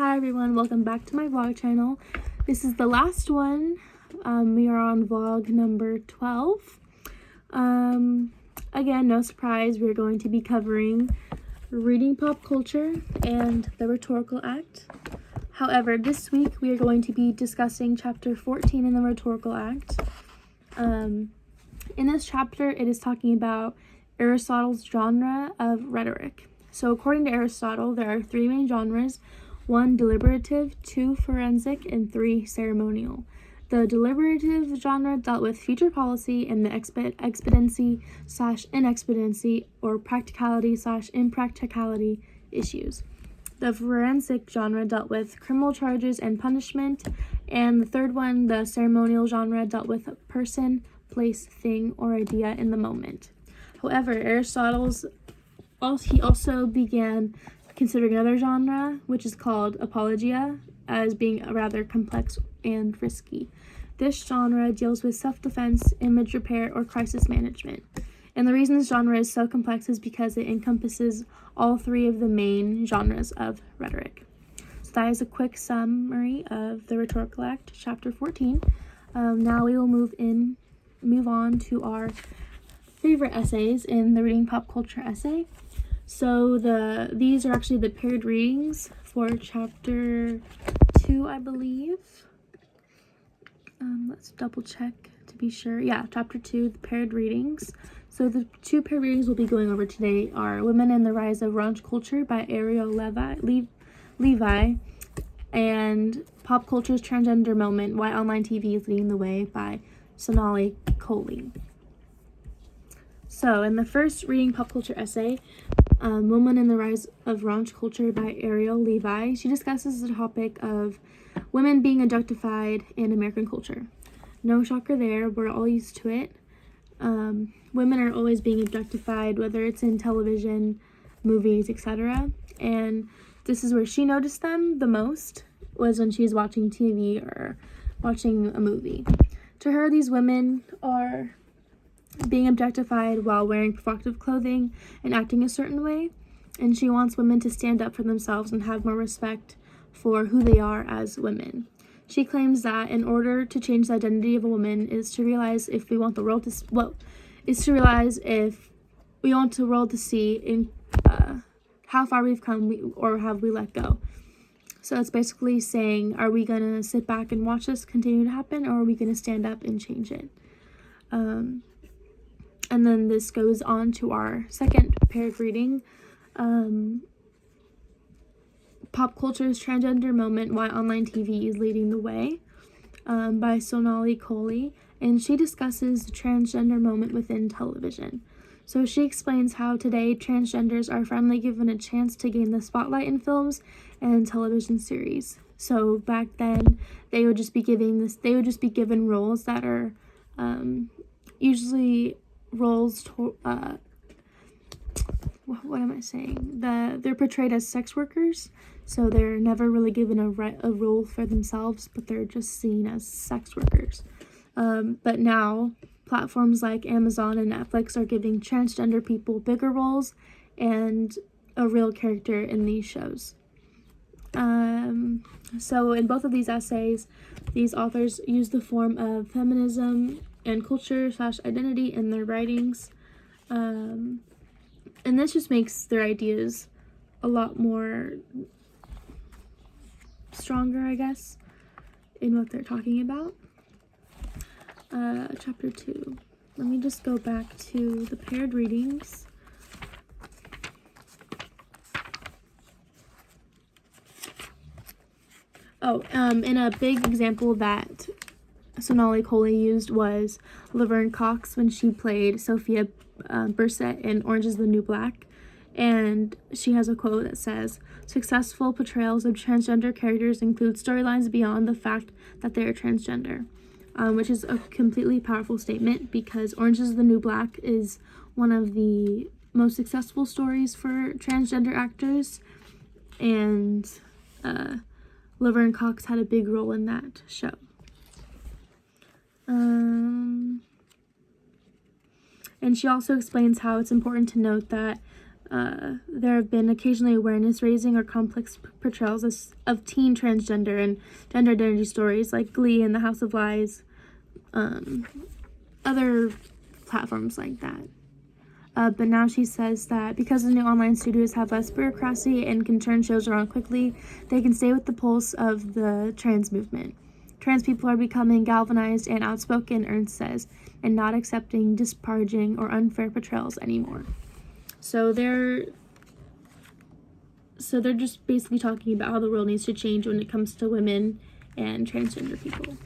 Hi everyone, welcome back to my vlog channel. This is the last one. We are on vlog number 12. Again, no surprise, we're going to be covering reading pop culture and the rhetorical act. However, this week we are going to be discussing chapter 14 in the rhetorical act. In this chapter, it is talking about Aristotle's genre of rhetoric. So according to Aristotle, there are three main genres: 1, deliberative, 2, forensic, and 3, ceremonial. The deliberative genre dealt with future policy and the expediency/inexpediency or practicality/impracticality issues. The forensic genre dealt with criminal charges and punishment, and the third one, the ceremonial genre, dealt with a person, place, thing, or idea in the moment. However, he also began considering another genre, which is called apologia, as being rather complex and risky. This genre deals with self-defense, image repair, or crisis management. And the reason this genre is so complex is because it encompasses all three of the main genres of rhetoric. So that is a quick summary of the Rhetorical Act, chapter 14. Now we will move on to our favorite essays in the Reading Pop Culture essay. So these are actually the paired readings for chapter 2, I believe. Let's double check to be sure. Yeah, chapter 2, the paired readings. So the two paired readings we'll be going over today are Women and the Rise of Raunch Culture by Ariel Levi, and Pop Culture's Transgender Moment, Why Online TV is Leading the Way by Sonali Kohli. So in the first Reading Pop Culture essay, Women and the Rise of Raunch Culture by Ariel Levi, she discusses the topic of women being objectified in American culture. No shocker there, we're all used to it. Women are always being objectified, whether it's in television, movies, etc. And this is where she noticed them the most, was when she's watching TV or watching a movie. To her, these women are being objectified while wearing provocative clothing and acting a certain way, and she wants women to stand up for themselves and have more respect for who they are as women. She claims that in order to change the identity of a woman is to realize if we want the world to see in how far we've come, or have we let go. So it's basically saying, are we gonna sit back and watch this continue to happen, or are we gonna stand up and change it? And then this goes on to our second paired reading, Pop Culture's Transgender Moment, Why Online TV is Leading the Way, by Sonali Kohli, and she discusses the transgender moment within television. So she explains how today transgenders are finally given a chance to gain the spotlight in films and television series. So back then, they would just be given roles that are usually roles they're portrayed as sex workers, so they're never really given a role for themselves, but they're just seen as sex workers. But now platforms like Amazon and Netflix are giving transgender people bigger roles and a real character in these shows. So in both of these essays, these authors use the form of feminism and culture/identity in their writings. And this just makes their ideas a lot more stronger, I guess, in what they're talking about. Chapter 2. Let me just go back to the paired readings. And a big example that Sonali Kohli used was Laverne Cox when she played Sophia Bursett in Orange is the New Black. And she has a quote that says, "Successful portrayals of transgender characters include storylines beyond the fact that they are transgender," which is a completely powerful statement, because Orange is the New Black is one of the most successful stories for transgender actors, and Laverne Cox had a big role in that show. And she also explains how it's important to note that there have been occasionally awareness raising or complex portrayals of teen transgender and gender identity stories like Glee and The House of Lies, other platforms like that. But now she says that because the new online studios have less bureaucracy and can turn shows around quickly, they can stay with the pulse of the trans movement. Trans people are becoming galvanized and outspoken, Ernst says, and not accepting disparaging or unfair portrayals anymore. So they're just basically talking about how the world needs to change when it comes to women and transgender people.